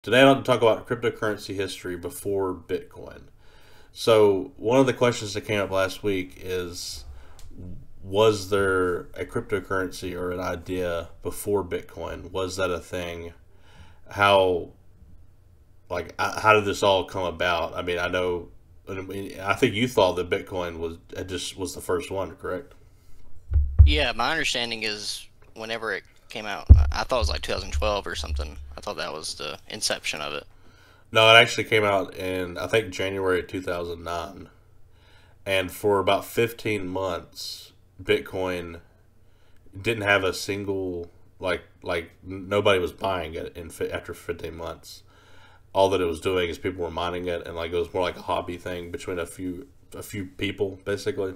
Today, I want to talk about cryptocurrency history before Bitcoin. So, one of the questions that came up last week is, was there a cryptocurrency or an idea before Bitcoin? Was that a thing? How how did this all come about? I mean, I think you thought that Bitcoin was the first one, correct? Yeah, my understanding is whenever it came out, I thought it was like 2012 or something. I thought that was the inception of it. No, it actually came out in I think January of 2009, and for about 15 months, Bitcoin didn't have a single nobody was buying it after 15 months. All that it was doing is people were mining it, and like it was more like a hobby thing between a few people basically.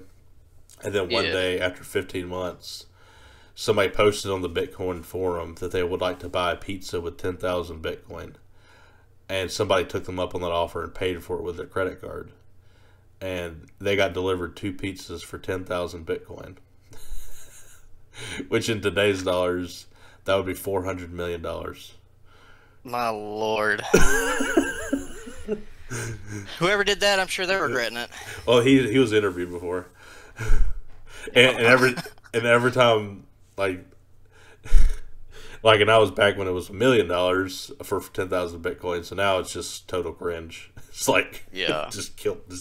And then one Yeah. day after 15 months, somebody posted on the Bitcoin forum that they would like to buy a pizza with 10,000 Bitcoin, and somebody took them up on that offer and paid for it with their credit card, and they got delivered two pizzas for 10,000 Bitcoin, which in today's dollars that would be $400 million. My lord. Whoever did that, I'm sure they're regretting it. Well, he was interviewed before, and every time like and I was back when it was $1 million for 10,000 Bitcoin, so now it's just total cringe. It's like Yeah. just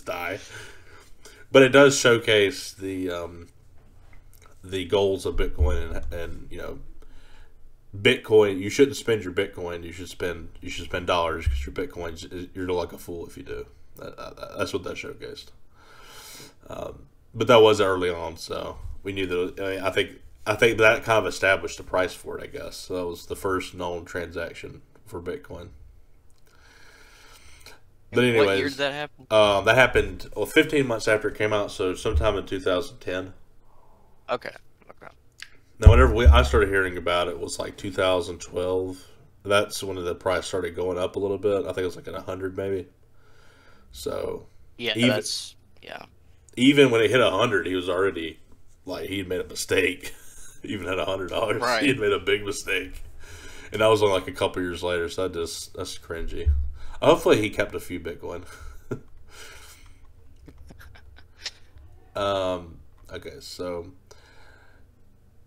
die. But it does showcase the goals of Bitcoin, and Bitcoin. You shouldn't spend your Bitcoin. You should spend dollars, because your Bitcoins, you're like a fool if you do. That's what that showcased. But that was early on, so we knew that. I mean, I think that kind of established the price for it, I guess. So that was the first known transaction for Bitcoin. But And what year anyways, did that happen? that happened 15 months after it came out, so sometime in 2010. Okay. Okay. Now, whenever I started hearing about it was like 2012. That's when the price started going up a little bit. I think it was like at 100 maybe. So Yeah, even yeah. even when it hit 100, he was already like he'd made a mistake. Even at $100, he Right. had made a big mistake, and that was only like a couple years later. So that's cringy. Hopefully, he kept a few Bitcoin. Okay, so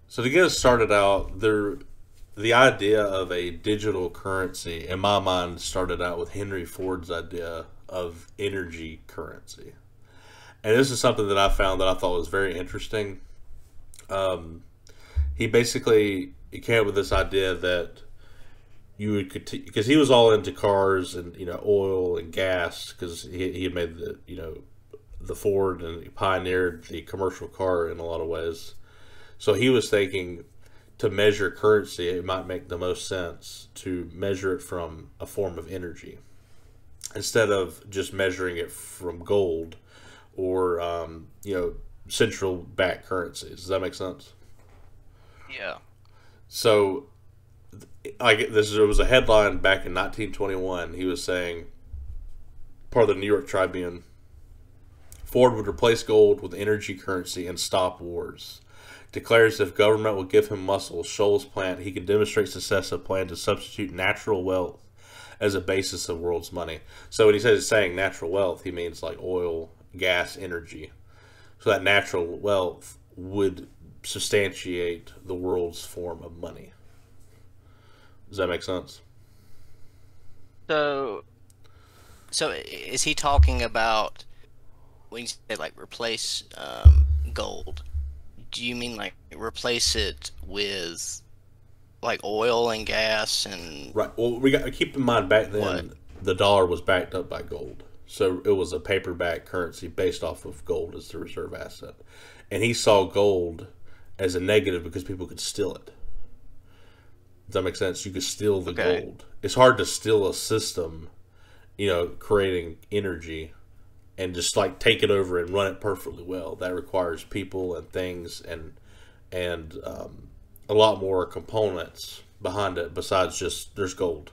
to get us started out, the idea of a digital currency, in my mind, started out with Henry Ford's idea of energy currency, and this is something that I found that I thought was very interesting. Um, he came up with this idea that you would, because he was all into cars and oil and gas, because he had made the Ford, and he pioneered the commercial car in a lot of ways. So he was thinking, to measure currency, it might make the most sense to measure it from a form of energy instead of just measuring it from gold or central bank currencies. Does that make sense? Yeah. So, like this, there was a headline back in 1921. He was saying, part of the New York Tribune, Ford would replace gold with energy currency and stop wars. Declares if government will give him muscle, Shoals plant, he can demonstrate success of plan to substitute natural wealth as a basis of world's money. So when he says saying natural wealth, he means like oil, gas, energy. So that natural wealth would substantiate the world's form of money. Does that make sense? So, so is he talking about when you say like replace gold? Do you mean like replace it with like oil and gas and Right. Well, we got to keep in mind back what? then the dollar was backed up by gold, so it was a paper-backed currency based off of gold as the reserve asset, and he saw gold as a negative because people could steal it. Does that make sense? You could steal the Okay. gold. It's hard to steal a system, creating energy, and just like take it over and run it perfectly well. That requires people and things, and a lot more components behind it besides just there's gold.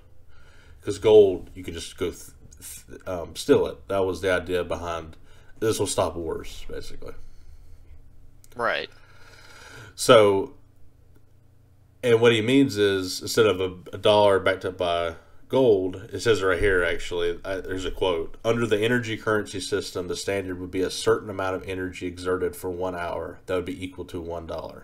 Because gold, you could just go steal it. That was the idea behind this. Will stop wars, basically. Right. So, and what he means is, instead of a dollar backed up by gold, it says right here actually, there's a quote. Under the energy currency system, the standard would be a certain amount of energy exerted for 1 hour that would be equal to $1.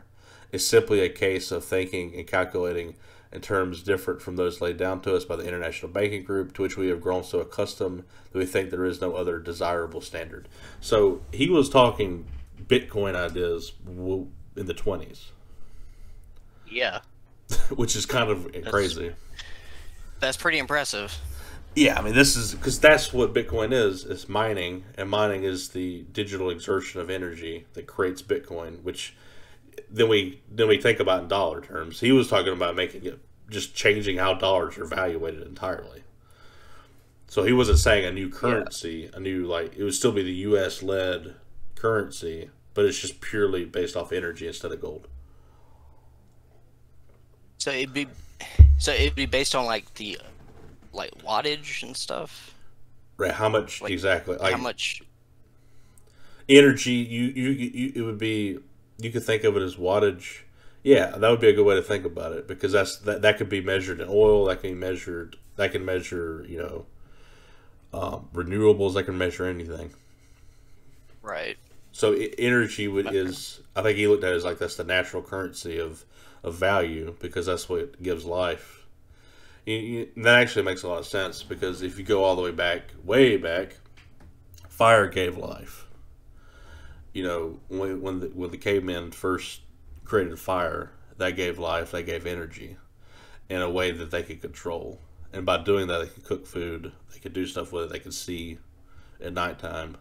It's simply a case of thinking and calculating in terms different from those laid down to us by the International Banking Group, to which we have grown so accustomed that we think there is no other desirable standard. So he was talking Bitcoin ideas in the 20s. Yeah. Which is kind of crazy. That's pretty impressive. Yeah, I mean, this is because that's what Bitcoin is. It's mining, and mining is the digital exertion of energy that creates Bitcoin, which then we think about in dollar terms. He was talking about making it, just changing how dollars are evaluated entirely. So he wasn't saying a new currency, a new, like, it would still be the U.S. led currency, but it's just purely based off energy instead of gold. So it'd be based on like the wattage and stuff. Right? How much exactly? Like, how much energy? You it would be. You could think of it as wattage. Yeah, that would be a good way to think about it, because that could be measured in oil. That can be measured. That can measure, renewables. That can measure anything. Right. So energy is. I think he looked at it as like that's the natural currency of value, because that's what gives life. That actually makes a lot of sense, because if you go all the way back, fire gave life. When the cavemen first created fire, that gave life, that gave energy in a way that they could control. And by doing that, they could cook food, they could do stuff with it, they could see at nighttime,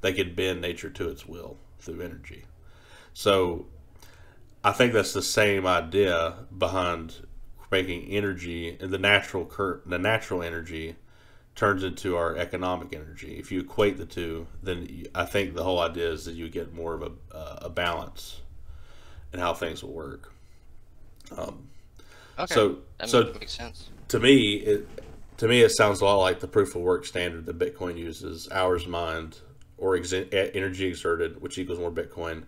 they could bend nature to its will through energy. So I think that's the same idea behind making energy, and the natural energy turns into our economic energy. If you equate the two, then I think the whole idea is that you get more of a balance in how things will work. Okay. So that makes sense. To me, it sounds a lot like the proof of work standard that Bitcoin uses: hours mined or energy exerted, which equals more Bitcoin.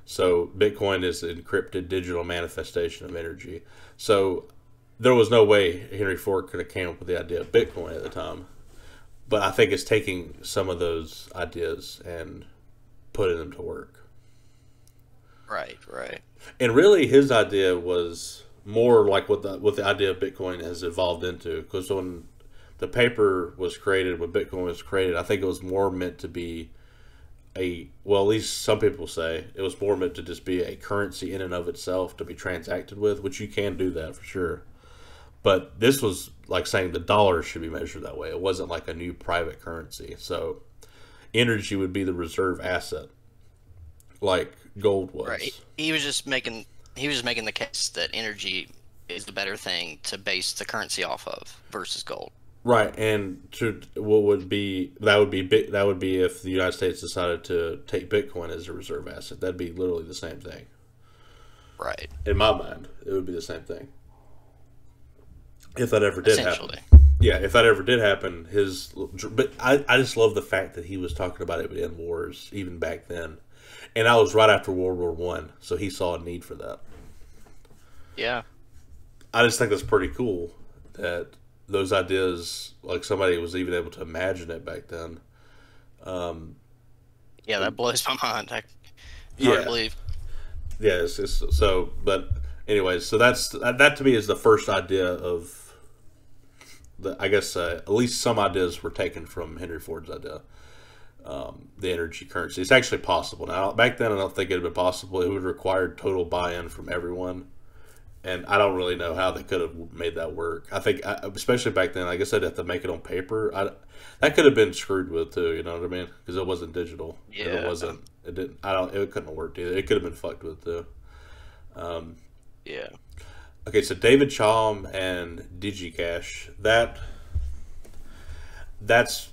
So Bitcoin is an encrypted digital manifestation of energy. So there was no way Henry Ford could have came up with the idea of Bitcoin at the time. But I think it's taking some of those ideas and putting them to work. Right. And really, his idea was more like what the idea of Bitcoin has evolved into. Because when the paper was created, when Bitcoin was created, I think it was more meant to be at least some people say it was more meant to just be a currency in and of itself to be transacted with, which you can do that for sure. But this was like saying the dollar should be measured that way. It wasn't like a new private currency. So energy would be the reserve asset, like gold was. Right. He was just making the case that energy is the better thing to base the currency off of versus gold. Right, and that would be if the United States decided to take Bitcoin as a reserve asset. That'd be literally the same thing. Right. In my mind, it would be the same thing. If that ever did happen. Yeah, if that ever did happen, but I just love the fact that he was talking about it in wars even back then, and I was right after World War One, so he saw a need for that. Yeah. I just think that's pretty cool that those ideas, like somebody was even able to imagine it back then. Yeah, that blows my mind. Hard to believe. Yeah, but anyways, so that to me is the first idea of I guess at least some ideas were taken from Henry Ford's idea. The energy currency. It's actually possible now. Back then, I don't think it would have been possible. It would have required total buy-in from everyone. And I don't really know how they could have made that work. I think, especially back then, I guess they'd have to make it on paper. That could have been screwed with too. You know what I mean? Because it wasn't digital. Yeah. It wasn't. It didn't. It couldn't have worked either. It could have been fucked with too. Yeah. Okay, so David Chaum and DigiCash. That's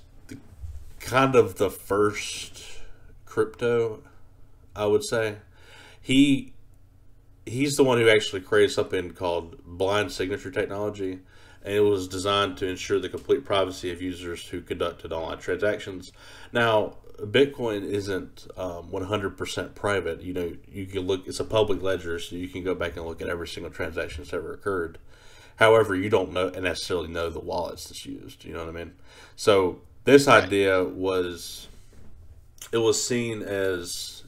kind of the first crypto, I would say. He's the one who actually created something called blind signature technology, and it was designed to ensure the complete privacy of users who conducted online transactions. Now, Bitcoin isn't 100% private. You can look; it's a public ledger, so you can go back and look at every single transaction that's ever occurred. However, you don't know necessarily know the wallets that's used. You know what I mean? So this Right. idea it was seen as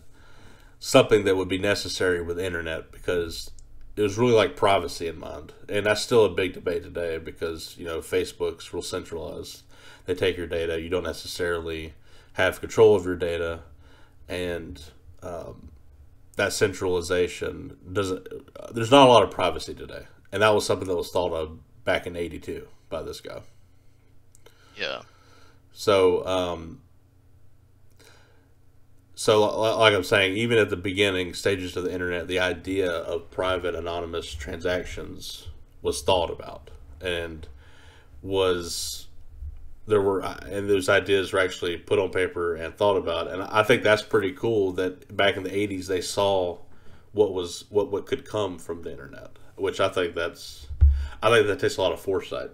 something that would be necessary with the internet because it was really like privacy in mind, and that's still a big debate today because Facebook's real centralized. They take your data. You don't necessarily have control of your data, and that centralization doesn't. There's not a lot of privacy today, and that was something that was thought of back in '82 by this guy. Yeah. So, like I'm saying, even at the beginning stages of the internet, the idea of private anonymous transactions was thought about, and was and those ideas were actually put on paper and thought about. And I think that's pretty cool that back in the '80s they saw what could come from the internet, which I think that takes a lot of foresight.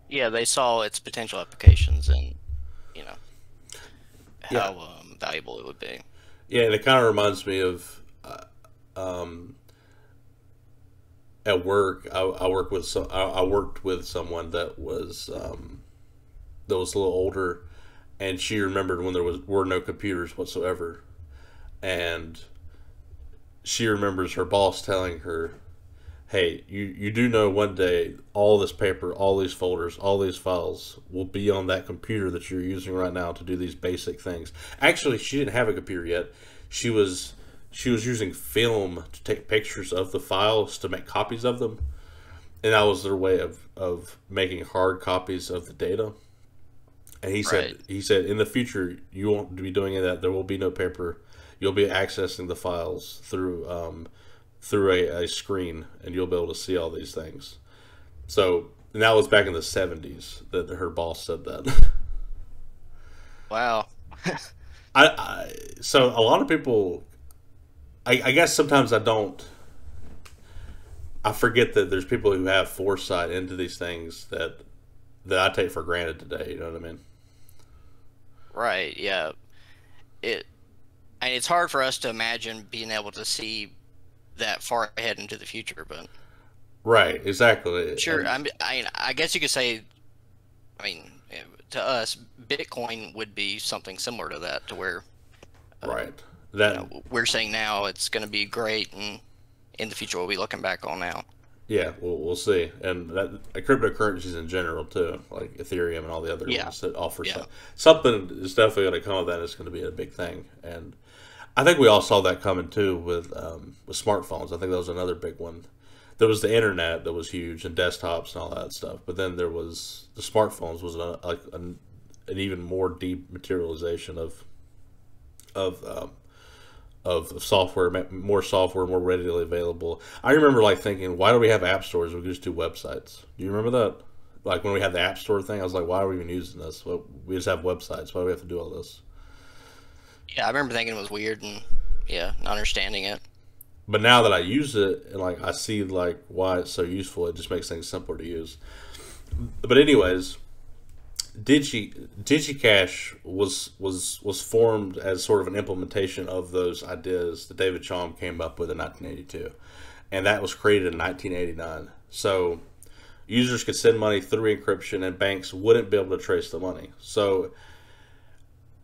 Yeah, they saw its potential applications and you know Yeah, how valuable it would be. yeah, and it kind of reminds me of um, at work. I worked with someone that was a little older, and she remembered when were no computers whatsoever, and she remembers her boss telling her, "Hey, you do know one day all this paper, all these folders, all these files will be on that computer that you're using right now to do these basic things." Actually, she didn't have a computer yet. She was she was using film to take pictures of the files to make copies of them, and that was their way of making hard copies of the data. And Right. he said in the future you won't be doing that. There will be no paper. You'll be accessing the files through a screen, and you'll be able to see all these things. So and that was back in the '70s that her boss said that. Wow. So a lot of people, I guess sometimes I don't. I forget that there's people who have foresight into these things that I take for granted today. You know what I mean? Right. Yeah. It. And it's hard for us to imagine being able to see that far ahead into the future, but Right. Exactly. sure. And I guess you could say. I mean, to us, Bitcoin would be something similar to that, to where right. That we're saying now it's going to be great, and in the future we'll be looking back on now. Yeah, we'll see, and cryptocurrencies in general too, like Ethereum and all the other Yeah. ones that offer Yeah. something is definitely going to come of that. It's going to be a big thing, and I think we all saw that coming too with smartphones. I think that was another big one. There was the internet that was huge and desktops and all that stuff, but then there was the smartphones was an even more deep materialization of software, more software, more readily available. I remember like thinking, why do we have app stores? We could just do websites. Do you remember that? Like when we had the app store thing, I was like, why are we even using this? Well, we just have websites. Why do we have to do all this? Yeah, I remember thinking it was weird and yeah, not understanding it. But now that I use it and like I see like why it's so useful, it just makes things simpler to use. But anyways, DigiCash was formed as sort of an implementation of those ideas that David Chaum came up with in 1982, and that was created in 1989. So users could send money through encryption, and banks wouldn't be able to trace the money. So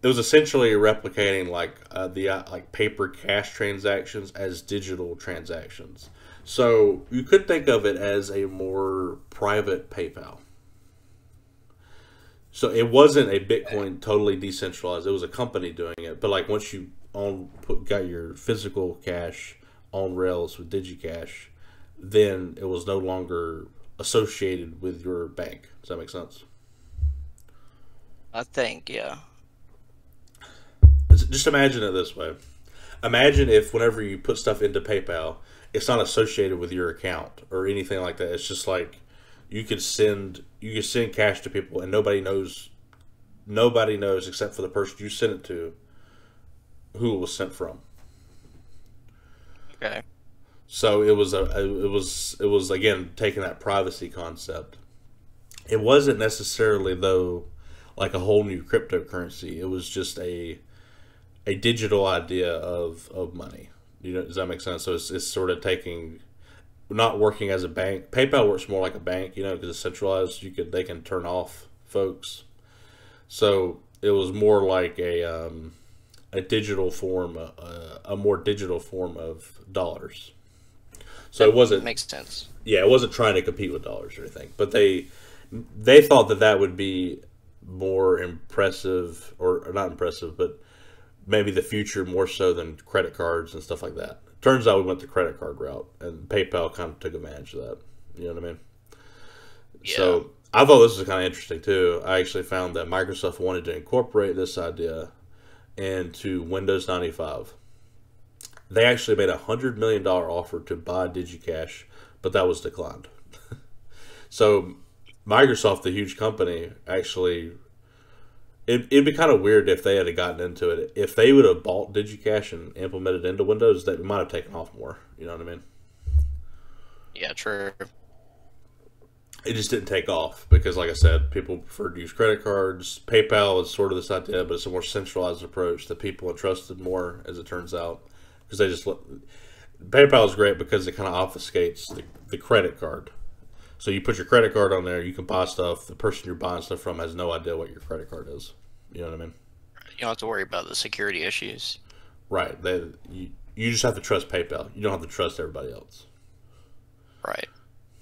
it was essentially replicating like paper cash transactions as digital transactions. So you could think of it as a more private PayPal. So it wasn't a Bitcoin totally decentralized. It was a company doing it. But like once you got your physical cash on rails with DigiCash, then it was no longer associated with your bank. Does that make sense? I think, yeah. Just imagine it this way. Imagine if whenever you put stuff into PayPal, it's not associated with your account or anything like that. It's just like you could send cash to people and nobody knows except for the person you sent it to who it was sent from. Okay. So it was again taking that privacy concept. It wasn't necessarily though like a whole new cryptocurrency. It was just a digital idea of money. You know, does that make sense? So it's sort of taking not working as a bank. PayPal works more like a bank, because it's centralized. They can turn off folks. So it was more like a digital form, a more digital form of dollars. So That it wasn't, makes sense. yeah, it wasn't trying to compete with dollars or anything. But they thought that would be more impressive, or not impressive, but maybe the future more so than credit cards and stuff like that. Turns out we went the credit card route, and PayPal kind of took advantage of that. You know what I mean? Yeah. So I thought this was kind of interesting too. I actually found that Microsoft wanted to incorporate this idea into Windows 95. They actually made $100 million offer to buy DigiCash, but that was declined. So Microsoft, the huge company, actually it'd be kind of weird if they had gotten into it. If they would have bought DigiCash and implemented it into Windows, that might have taken off more. You know what I mean? Yeah, true. It just didn't take off because, like I said, people prefer to use credit cards. PayPal is sort of this idea, but it's a more centralized approach that people entrusted more, as it turns out, because PayPal is great because it kind of obfuscates the credit card. So you put your credit card on there, you can buy stuff. The person you're buying stuff from has no idea what your credit card is. You know what I mean? You don't have to worry about the security issues. Right. You just have to trust PayPal. You don't have to trust everybody else. Right.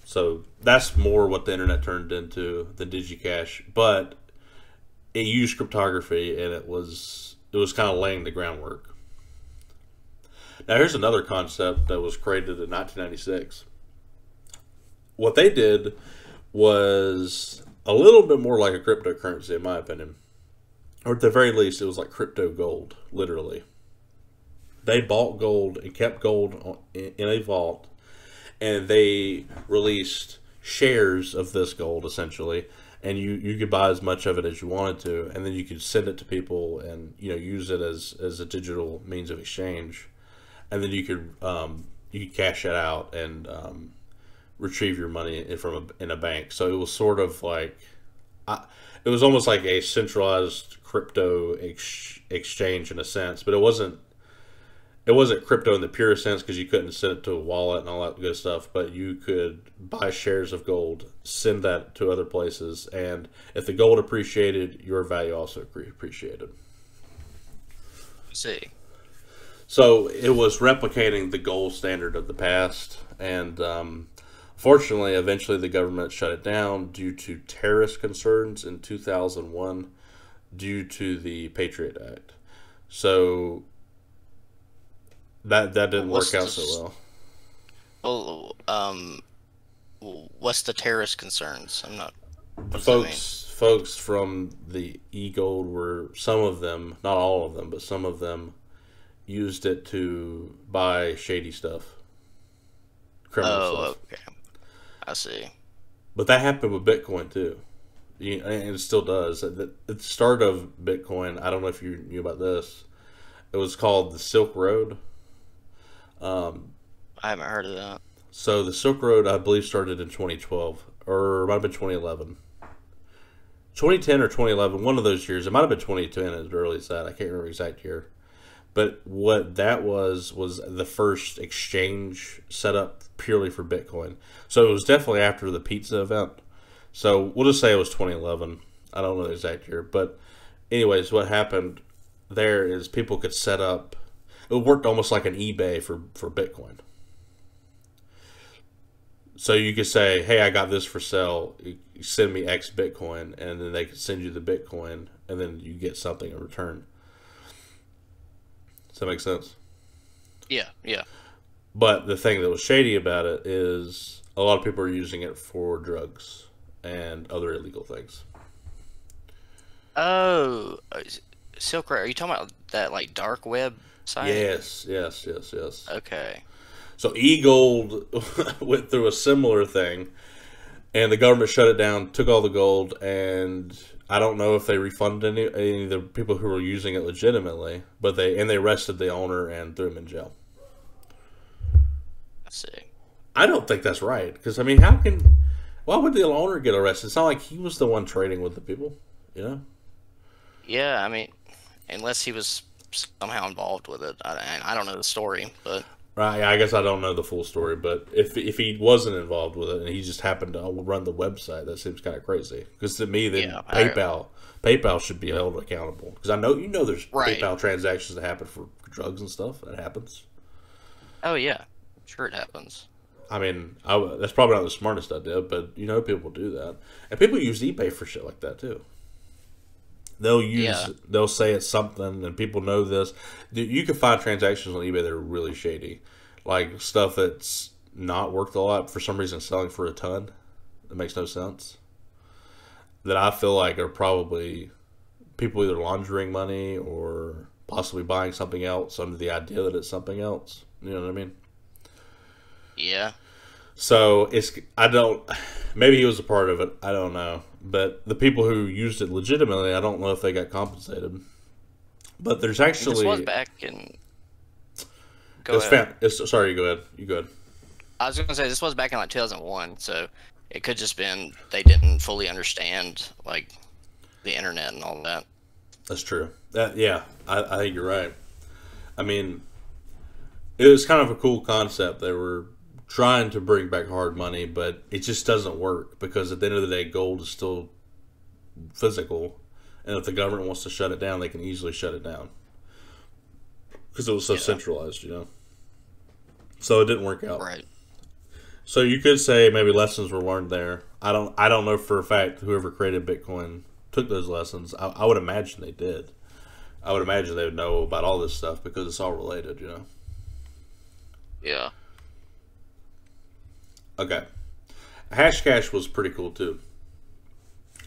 So that's more what the internet turned into than DigiCash, but it used cryptography, and it was kind of laying the groundwork. Now here's another concept that was created in 1996. What they did was a little bit more like a cryptocurrency, in my opinion, or at the very least, it was like crypto gold, literally. They bought gold and kept gold in a vault, and they released shares of this gold, essentially, and you could buy as much of it as you wanted to, and then you could send it to people and use it as a digital means of exchange, and then you could cash it out and retrieve your money in a bank. So it was sort of like it was almost like a centralized crypto exchange in a sense, but it wasn't crypto in the pure sense because you couldn't send it to a wallet and all that good stuff, but you could buy shares of gold, send that to other places, and if the gold appreciated, your value also appreciated. See. So it was replicating the gold standard of the past, and fortunately, eventually the government shut it down due to terrorist concerns in 2001 due to the Patriot Act. So that didn't work out so well. What's the terrorist concerns? I'm not. What does that mean? Folks from the e-gold were, some of them, not all of them, but some of them used it to buy shady stuff, criminal stuff. Okay. I see. But that happened with Bitcoin too, and it still does. At the start of Bitcoin, I don't know if you knew about this. It was called the Silk Road. I haven't heard of that. So the Silk Road, I believe, started in 2012, or it might have been 2011. 2010 or 2011, one of those years. It might have been 2010 as early as that. I can't remember exact year. But what that was the first exchange set up purely for Bitcoin. So it was definitely after the pizza event. So we'll just say it was 2011. I don't know the exact year. But anyways, what happened there is people could set up, it worked almost like an eBay for Bitcoin. So you could say, hey, I got this for sale. You send me X Bitcoin, and then they could send you the Bitcoin, and then you get something in return. Does that make sense? Yeah, yeah. But the thing that was shady about it is a lot of people are using it for drugs and other illegal things. Oh, Silk Road. Are you talking about that like dark web site? Yes. Okay. So eGold went through a similar thing, and the government shut it down, took all the gold, and I don't know if they refunded any of the people who were using it legitimately, but they arrested the owner and threw him in jail. I see. I don't think that's right, because I mean, why would the owner get arrested? It's not like he was the one trading with the people, you know? Yeah, I mean, unless he was somehow involved with it. I don't know the story, but Right, I guess I don't know the full story, but if he wasn't involved with it and he just happened to run the website, that seems kind of crazy. Because to me, then Yeah, PayPal should be held accountable. Because I know there's right. PayPal transactions that happen for drugs and stuff. That happens. Oh yeah, sure it happens. I mean, that's probably not the smartest idea, but people do that, and people use eBay for shit like that too. Yeah. They'll say it's something, and people know this. You can find transactions on eBay that are really shady, like stuff that's not worth a lot for some reason selling for a ton. That makes no sense. That I feel like are probably people either laundering money or possibly buying something else under the idea that it's something else. You know what I mean? Yeah. So I don't, maybe he was a part of it. I don't know. But the people who used it legitimately, I don't know if they got compensated. But there's actually. This was back in. Go ahead. Sorry, you go ahead. You go ahead. I was gonna say this was back in like 2001, so it could just been they didn't fully understand like the internet and all that. That's true. Yeah, I think you're right. I mean, it was kind of a cool concept. They were trying to bring back hard money, but it just doesn't work because at the end of the day, gold is still physical, and if the government wants to shut it down, they can easily shut it down because it was so centralized, So it didn't work out. Right. So you could say maybe lessons were learned there. I don't know for a fact whoever created Bitcoin took those lessons. I would imagine they did. I would imagine they would know about all this stuff because it's all related, Yeah. Okay. Hashcash was pretty cool too.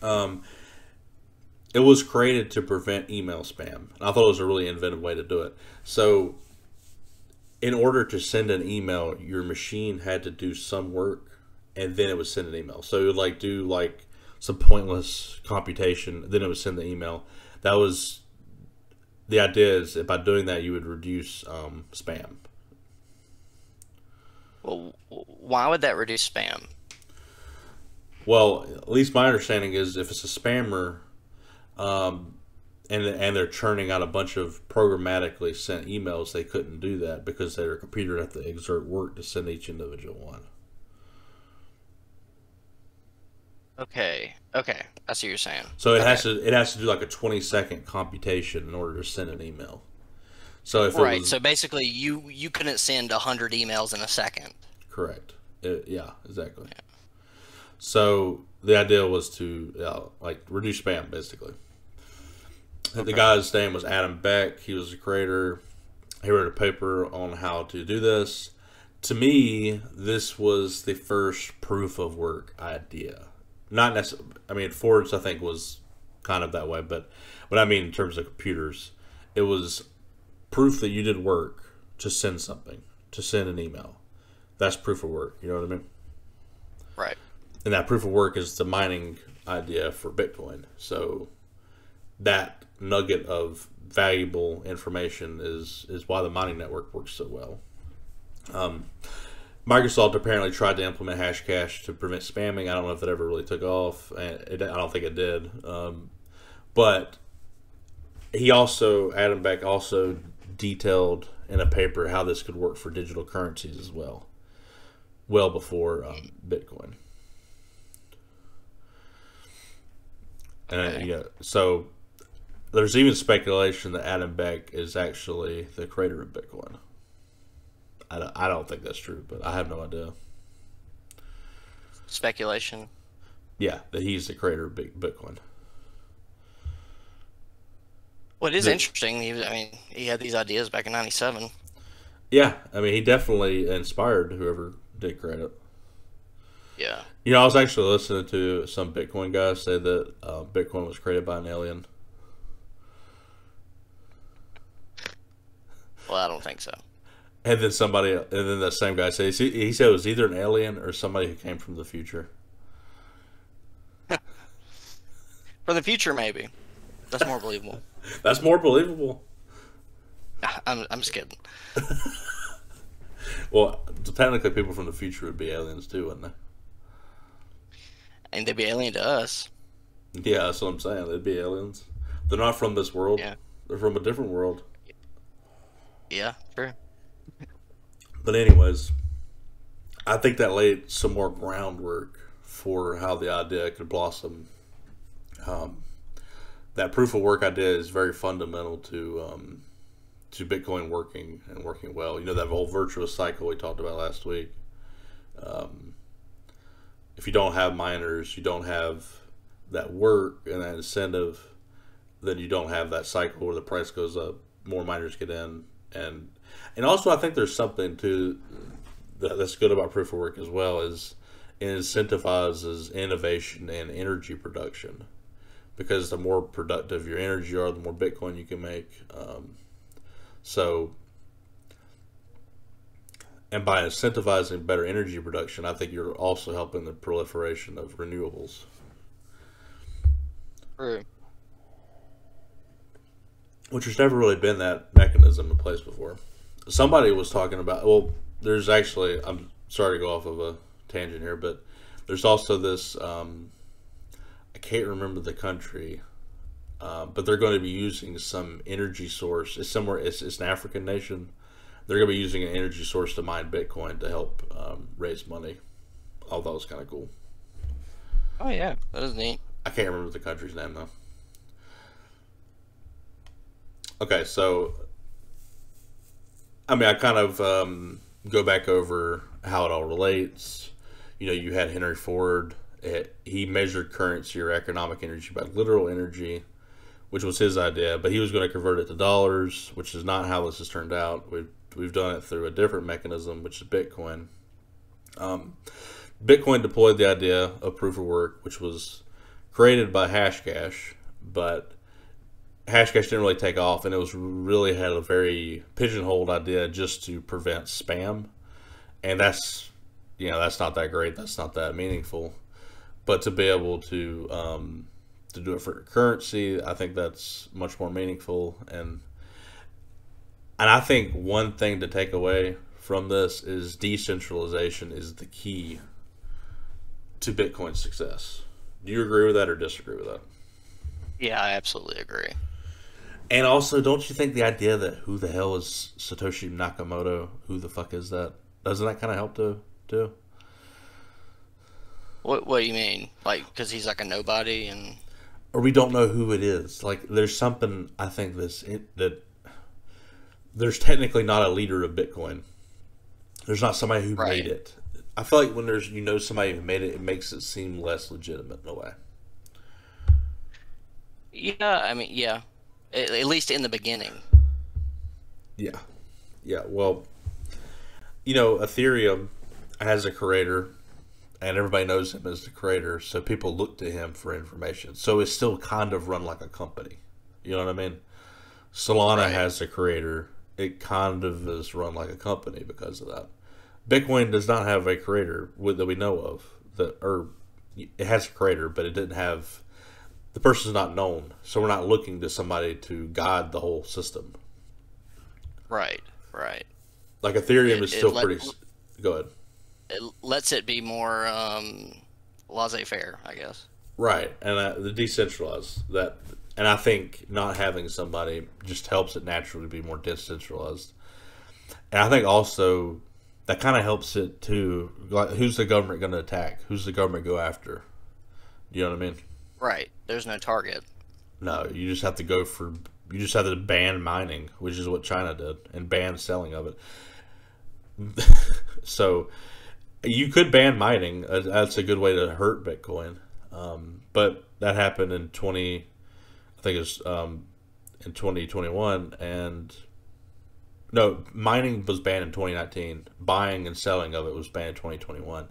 It was created to prevent email spam. I thought it was a really inventive way to do it. So, in order to send an email, your machine had to do some work, and then it would send an email. So it would do some pointless computation, then it would send the email. That was the idea. Is that by doing that, you would reduce spam. Well, why would that reduce spam? Well, at least my understanding is if it's a spammer, and they're churning out a bunch of programmatically sent emails, they couldn't do that because their computer had to exert work to send each individual one. Okay, I see what you're saying. So it has to do like a 20-second computation in order to send an email. So if right, so basically you couldn't send 100 emails in a second. Correct. Yeah, exactly. Yeah. So the idea was to reduce spam, basically. Okay. The guy's name was Adam Beck. He was the creator. He wrote a paper on how to do this. To me, this was the first proof of work idea. Not necessarily. I mean, Ford's I think was kind of that way, but what I mean in terms of computers, it was proof that you did work to send something, to send an email. That's proof of work. You know what I mean? Right. And that proof of work is the mining idea for Bitcoin. So that nugget of valuable information is why the mining network works so well. Microsoft apparently tried to implement Hashcash to prevent spamming. I don't know if it ever really took off. I don't think it did. But Adam Beck also detailed in a paper how this could work for digital currencies as well before Bitcoin. And so there's even speculation that Adam Beck is actually the creator of Bitcoin. I don't think that's true, but I have no idea. Speculation? Yeah, that he's the creator of Bitcoin. Well, it is interesting. He had these ideas back in '97. Yeah, he definitely inspired whoever did create it. Yeah. I was actually listening to some Bitcoin guys say that Bitcoin was created by an alien. Well, I don't think so. And then that same guy says he said it was either an alien or somebody who came from the future. From the future, maybe. That's more believable. That's more believable. I'm just kidding. Well, technically, people from the future would be aliens too, wouldn't they? And they'd be alien to us. Yeah, that's what I'm saying. They'd be aliens. They're not from this world. Yeah. They're from a different world. Yeah, true. But anyways, I think that laid some more groundwork for how the idea could blossom. Um, that proof of work idea is very fundamental to Bitcoin working and working well. You know, that whole virtuous cycle we talked about last week. Um, if you don't have miners, you don't have that work and that incentive, then you don't have that cycle where the price goes up, more miners get in, and also I think there's something to that's good about proof of work as well, is it incentivizes innovation and energy production, because the more productive your energy are, the more Bitcoin you can make. So, and by incentivizing better energy production, I think you're also helping the proliferation of renewables. True. Which has never really been that mechanism in place before. Somebody was talking about, well, there's actually, I'm sorry to go off of a tangent here, but there's also this, I can't remember the country, but they're going to be using some energy source. It's somewhere, it's an African nation. They're going to be using an energy source to mine Bitcoin to help raise money. I thought that was kind of cool. Oh yeah, that is neat. I can't remember the country's name though. Okay, so I mean, I kind of go back over how it all relates. You know, you had Henry Ford. He measured currency or economic energy by literal energy, which was his idea, but he was going to convert it to dollars, which is not how this has turned out. We've done it through a different mechanism, which is Bitcoin. Bitcoin deployed the idea of proof of work, which was created by Hashcash, but Hashcash didn't really take off, and it was really had a very pigeonholed idea just to prevent spam, and that's not that great. That's not that meaningful, but to be able to do it for currency, I think that's much more meaningful. And I think one thing to take away from this is decentralization is the key to Bitcoin's success. Do you agree with that or disagree with that? Yeah, I absolutely agree. And also, don't you think the idea that who the hell is Satoshi Nakamoto? Who the fuck is that? Doesn't that kind of help too? What do you mean? Like, because he's like a nobody, and or we don't know who it is. Like, there's something I think that there's technically not a leader of Bitcoin. There's not somebody who made it. I feel like when there's somebody who made it, it makes it seem less legitimate in a way. Yeah, I mean, yeah. At least in the beginning. Yeah. Well, Ethereum has a creator, and everybody knows him as the creator, so people look to him for information. So it's still kind of run like a company. You know what I mean? Solana has a creator. It kind of is run like a company because of that. Bitcoin does not have a creator that we know of. It has a creator, but it didn't have... The person's not known, so we're not looking to somebody to guide the whole system. Right. Like Ethereum is still pretty... Go ahead. It lets it be more laissez-faire, I guess. Right, and the decentralized that, and I think not having somebody just helps it naturally be more decentralized. And I think also that kind of helps it too. Like, who's the government going to attack? Who's the government go after? You know what I mean? Right. There's no target. No, you just have to you just have to ban mining, which is what China did, and ban selling of it. So you could ban mining. That's a good way to hurt Bitcoin. But that happened in 2021, and no, mining was banned in 2019. Buying and selling of it was banned in 2021.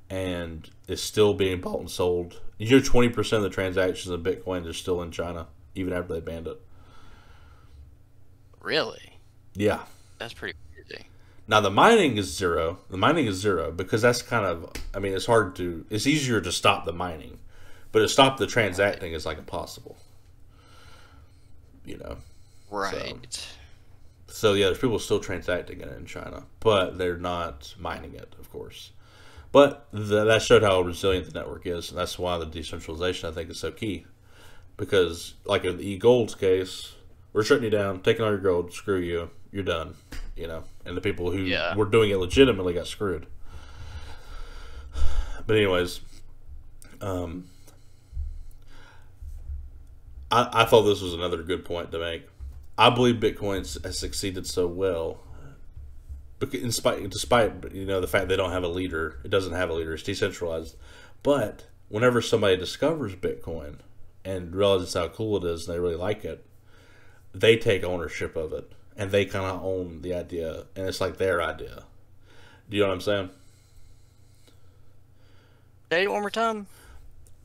And it's still being bought and sold. 20% of the transactions of Bitcoin are still in China, even after they banned it. Really? Yeah. That's pretty crazy. Now, the mining is zero. The mining is zero because that's kind of, it's easier to stop the mining. But to stop the transacting is like impossible. Right. So yeah, there's people still transacting it in China, but they're not mining it, of course. But that showed how resilient the network is, and that's why the decentralization, I think, is so key. Because, like in the gold's case, we're shutting you down, taking all your gold, screw you, you're done. you know, and the people who Yeah. were doing it legitimately got screwed. But anyways, um, I thought this was another good point to make. I believe Bitcoin has succeeded so well, despite you know the fact they don't have a leader. It doesn't have a leader. It's decentralized. But whenever somebody discovers Bitcoin and realizes how cool it is and they really like it, they take ownership of it and they kind of own the idea, and it's like their idea. Do you know what I'm saying? Say it one more time.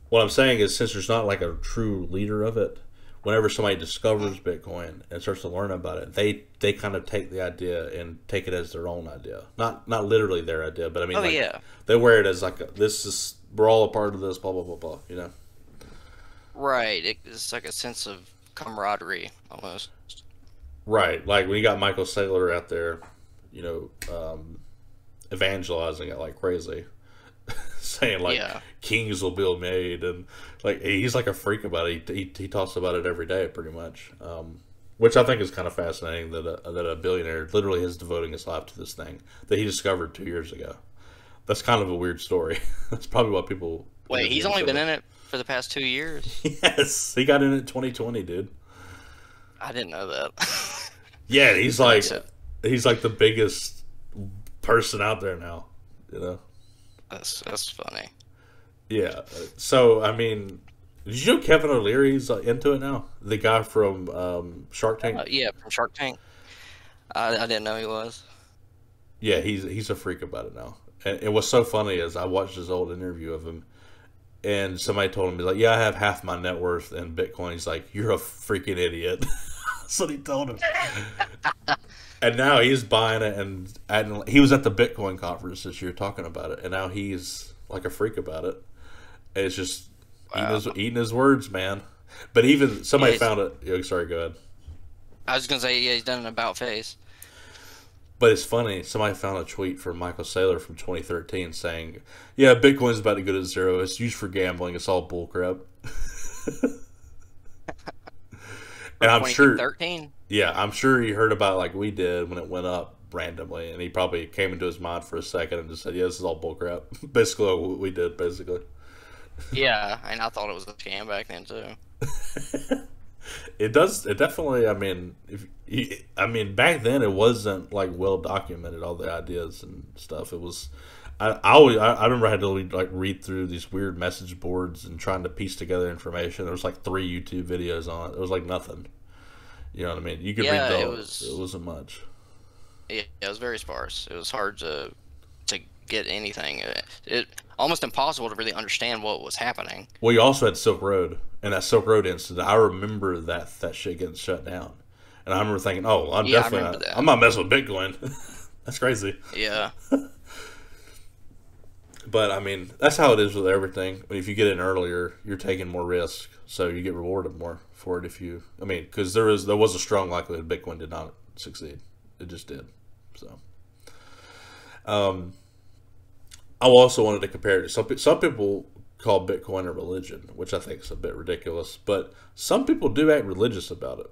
What I'm saying is, since there's not like a true leader of it, whenever somebody discovers Bitcoin and starts to learn about it, they kind of take the idea and take it as their own idea. Not literally their idea, but I mean, Oh like, yeah. they wear it as like this is we're all a part of this, blah blah blah blah. You know? Right. It's like a sense of camaraderie almost. Right. Like when you got Michael Saylor out there, you know, evangelizing it like crazy. Saying like Yeah. kings will be made, and like he's like a freak about it. He talks about it every day pretty much, which I think is kind of fascinating that a billionaire literally is devoting his life to this thing that he discovered 2 years ago. That's kind of a weird story. That's probably what people Wait, he's only been in it for the past 2 years? Yes, he got in it 2020, dude. I didn't know that. Yeah, he's like So- the biggest person out there now, you know. That's funny. Yeah. So I mean, did you know Kevin O'Leary's into it now? The guy from Shark Tank. Yeah, from Shark Tank. I didn't know he was. Yeah, he's a freak about it now. And what's so funny is I watched his old interview of him, and somebody told him, he's like, "Yeah, I have half my net worth in Bitcoin." He's like, "You're a freaking idiot." That's what he told him. And now he's buying it, and he was at the Bitcoin conference this year talking about it, and now he's like a freak about it. And it's just eating his words, man. But even somebody Yeah, found it. Oh, sorry, go ahead. I was gonna say, yeah, he's done an about face. But it's funny. Somebody found a tweet from Michael Saylor from 2013 saying, "Yeah, Bitcoin's about to go to zero. It's used for gambling. It's all bullcrap." And I'm sure, 2013. yeah, I'm sure he heard about it like we did when it went up randomly, and he probably came into his mind for a second and just said, "Yeah, this is all bullcrap." Basically, what we did, basically. Yeah, and I thought it was a scam back then too. It does. It definitely. I mean, back then it wasn't like well documented, all the ideas and stuff. It was. I remember I had to read through these weird message boards and trying to piece together information. There was like 3 YouTube videos on it. It was like nothing. You know what I mean? You could Yeah, read it those. It wasn't much. Yeah, it was very sparse. It was hard to get anything. It almost impossible to really understand what was happening. Well, you also had Silk Road, and that Silk Road incident. I remember that shit getting shut down, and I remember thinking, "Oh, I'm Yeah, I definitely remember that. I'm not messing with Bitcoin." That's crazy. Yeah. But I mean, that's how it is with everything. I mean, if you get in earlier, you're taking more risk, so you get rewarded more for it. Because there was a strong likelihood Bitcoin did not succeed. It just did. So, I also wanted to compare it to some people call Bitcoin a religion, which I think is a bit ridiculous. But some people do act religious about it.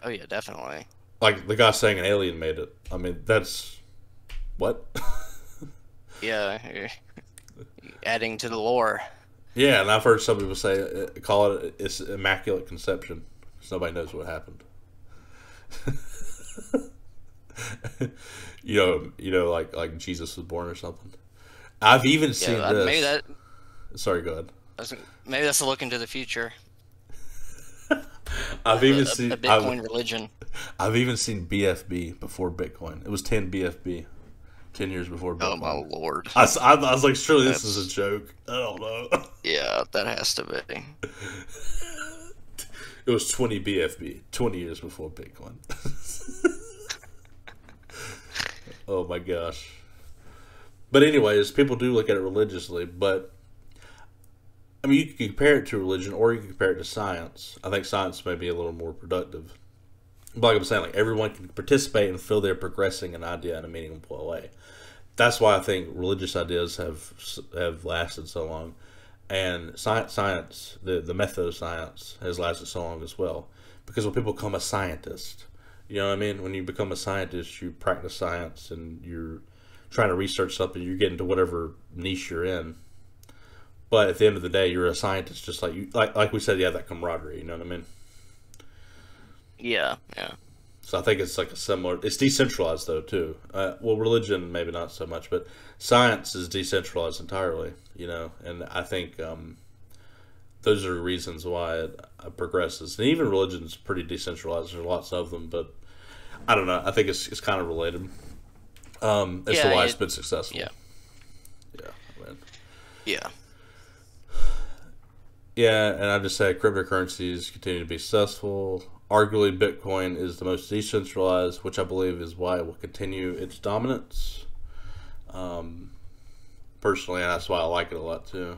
Oh yeah, definitely. Like the guy saying an alien made it. I mean, that's what. Yeah, adding to the lore. Yeah, and I've heard some people call it's immaculate conception, because nobody knows what happened. like Jesus was born or something. I've even seen this. Maybe that. Sorry, go ahead. Maybe that's a look into the future. I've even seen a Bitcoin religion. I've even seen BFB before Bitcoin. It was 10 BFB, 10 years before Bitcoin. Oh my lord! I was like, surely this is a joke. I don't know. Yeah, that has to be. It was 20 BFB, 20 years before Bitcoin. Oh my gosh. But anyways, people do look at it religiously, but I mean, you can compare it to religion or you can compare it to science. I think science may be a little more productive. But like I'm saying, like everyone can participate and feel they're progressing an idea in a meaningful way. That's why I think religious ideas have lasted so long. And science, the method of science has lasted so long as well. Because when people become a scientist, You know what I mean? When you become a scientist, you practice science and you're trying to research something. You get into whatever niche you're in. But at the end of the day, you're a scientist, just like you, like we said. You have that camaraderie. You know what I mean? Yeah, yeah. So I think it's like a similar. It's decentralized though too. Well, religion maybe not so much, but science is decentralized entirely. You know, and I think those are reasons why it progresses. And even religion's pretty decentralized. There's lots of them, but I don't know. I think it's kind of related. As to why it's been successful. Yeah. Yeah. Man. Yeah. Yeah, and I just say cryptocurrencies continue to be successful. Arguably, Bitcoin is the most decentralized, which I believe is why it will continue its dominance. Personally, and that's why I like it a lot too.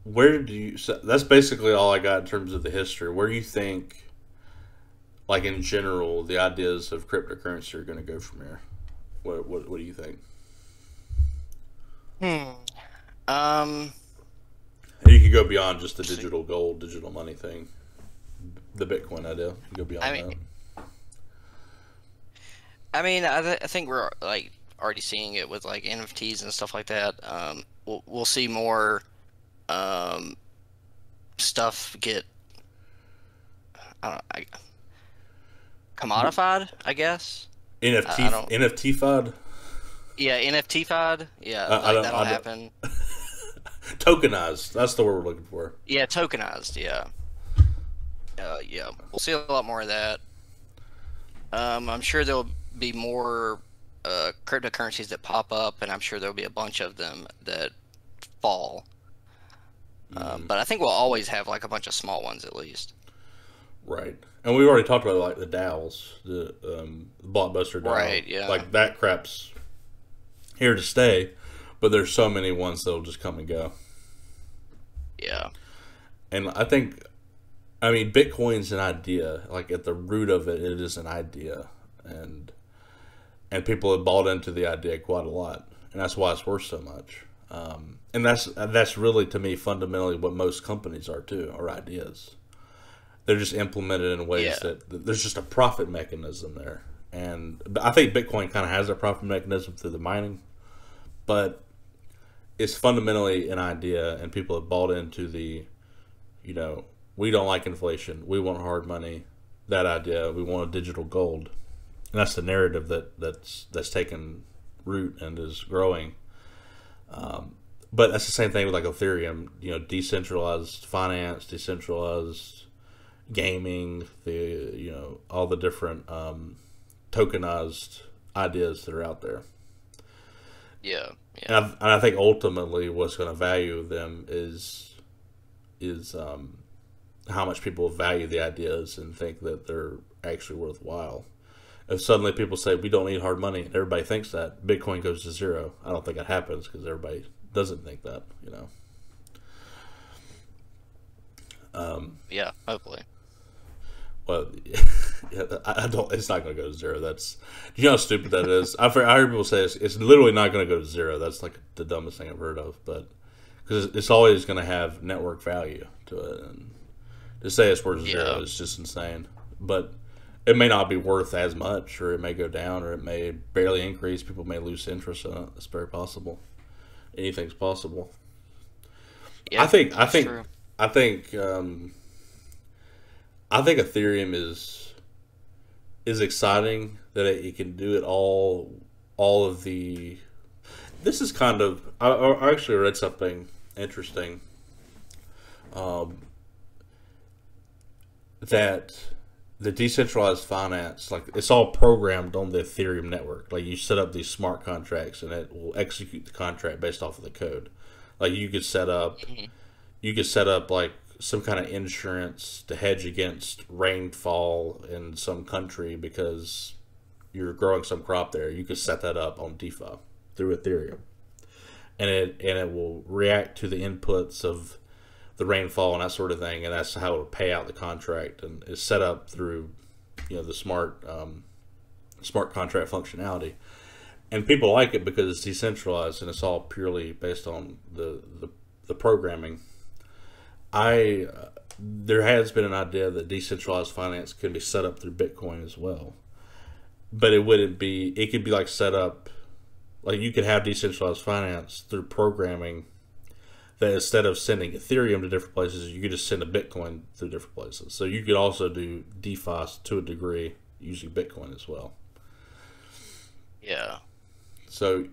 Where do you? So that's basically all I got in terms of the history. Where do you think, like in general, the ideas of cryptocurrency are going to go from here? What do you think? Um. And you could go beyond just the digital gold, digital money thing. The Bitcoin idea. You can go beyond that. I mean, I think we're like already seeing it with like NFTs and stuff like that. We'll see more stuff get commodified, I guess. NFT FUD? Yeah, NFT FUD. Yeah, that'll happen. Tokenized. That's the word we're looking for. Yeah, tokenized. Yeah. Yeah, we'll see a lot more of that. I'm sure there'll be more cryptocurrencies that pop up, and I'm sure there'll be a bunch of them that fall. But I think we'll always have like a bunch of small ones at least. Right, and we already talked about like the DAOs, the blockbuster DAO. Right. Yeah. Like that crap's here to stay, but there's so many ones that'll just come and go. Yeah. And I mean, Bitcoin's an idea. Like at the root of it, it is an idea, and people have bought into the idea quite a lot, and that's why it's worth so much. And that's really, to me, fundamentally what most companies are too, are ideas. They're just implemented in ways that there's just a profit mechanism there, and I think Bitcoin kind of has a profit mechanism through the mining, but it's fundamentally an idea, and people have bought into the, we don't like inflation, we want hard money, that idea, we want a digital gold, and that's the narrative that's taken root and is growing. But that's the same thing with like Ethereum, decentralized finance, decentralized gaming, all the different tokenized ideas that are out there. Yeah. And I think ultimately what's going to value them is how much people value the ideas and think that they're actually worthwhile. If suddenly people say we don't need hard money, and everybody thinks that, Bitcoin goes to zero. I don't think it happens because everybody doesn't think that. Yeah, hopefully. Well, I don't. It's not going to go to zero. That's, how stupid that is. I heard people say it's literally not going to go to zero. That's like the dumbest thing I've heard of. But because it's always going to have network value to it, and to say it's worth zero is just insane. But it may not be worth as much, or it may go down, or it may barely increase. People may lose interest in it. It's very possible. Anything's possible. Yeah, I think Ethereum is exciting that it can do it all of the. This is kind of, I actually read something interesting. That the decentralized finance, like it's all programmed on the Ethereum network. Like you set up these smart contracts and it will execute the contract based off of the code. Like you could set up like some kind of insurance to hedge against rainfall in some country because you're growing some crop there. You could set that up on DeFi through Ethereum, and it will react to the inputs of the rainfall and that sort of thing, and that's how it will pay out the contract, and it's set up through the smart contract functionality. And people like it because it's decentralized and it's all purely based on the programming. there has been an idea that decentralized finance can be set up through Bitcoin as well, but it wouldn't be. It could be like set up, like you could have decentralized finance through programming. That instead of sending Ethereum to different places, you could just send a Bitcoin through different places. So you could also do DeFi to a degree using Bitcoin as well. Yeah. So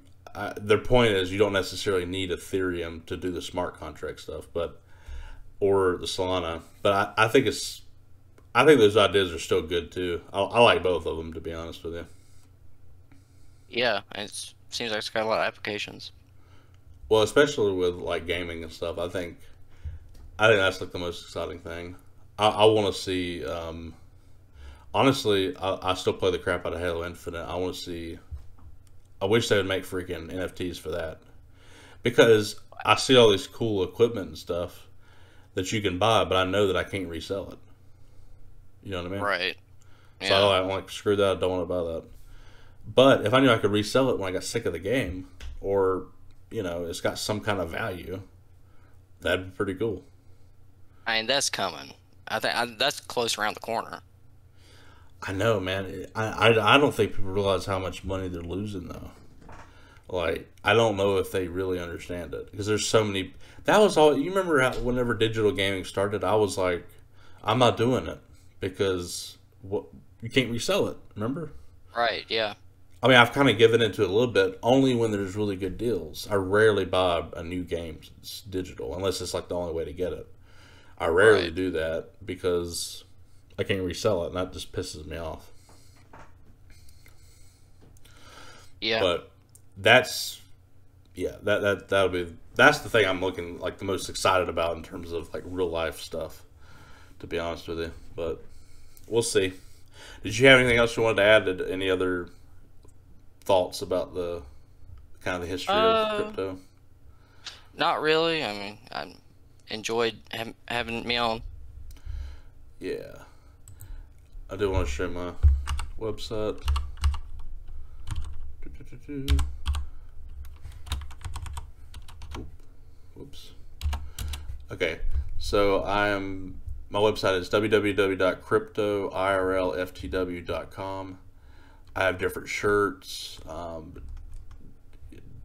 their point is you don't necessarily need Ethereum to do the smart contract stuff, but or the Solana. But I think those ideas are still good too. I like both of them, to be honest with you. Yeah, and it seems like it's got a lot of applications. Well, especially with like gaming and stuff, I think that's like the most exciting thing. I want to see. Honestly, I still play the crap out of Halo Infinite. I want to see. I wish they would make freaking NFTs for that, because I see all this cool equipment and stuff that you can buy, but I know that I can't resell it. You know what I mean? Right. So Yeah. I'm like, screw that. I don't want to buy that. But if I knew I could resell it when I got sick of the game, or it's got some kind of value, that'd be pretty cool. I mean, that's coming. That's close around the corner. I know, man. I don't think people realize how much money they're losing, though. Like, I don't know if they really understand it, because there's so many. That was all. You remember how, whenever digital gaming started, I was like, I'm not doing it because what you can't resell it. Remember? Right. Yeah. I mean, I've kind of given into it a little bit, only when there's really good deals. I rarely buy a new game that's digital, unless it's like the only way to get it. I rarely Right. do that because I can't resell it, and that just pisses me off. Yeah. But that's, yeah, that's the thing I'm looking like the most excited about in terms of like real life stuff, to be honest with you. But we'll see. Did you have anything else you wanted to add? Any other thoughts about the kind of the history of Uh, crypto? Not really. I mean, I enjoyed having me on. Yeah, I do want to show my website. Oop, whoops. Okay, so my website is www.cryptoirlftw.com. I have different shirts,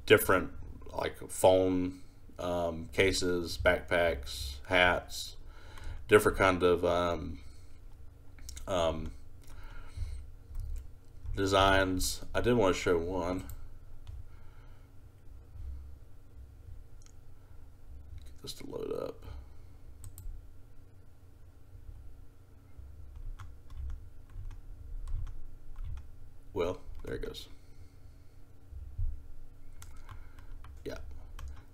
different like phone cases, backpacks, hats, different kind of um, designs. I did want to show one. Get this to load up. Well, there it goes. Yeah.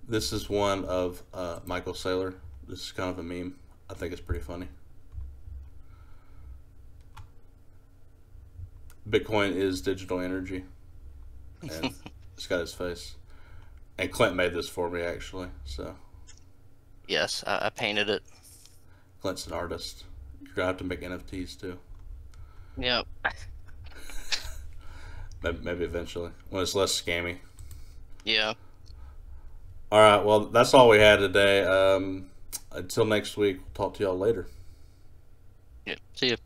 This is one of Michael Saylor. This is kind of a meme. I think it's pretty funny. Bitcoin is digital energy. And it's got his face. And Clint made this for me, actually. So, Yes, I painted it. Clint's an artist. You're going to have to make NFTs too. Yep. Maybe eventually. When it's less scammy. Yeah. All right. Well, that's all we had today. Until next week, we'll talk to y'all later. Yeah. See you.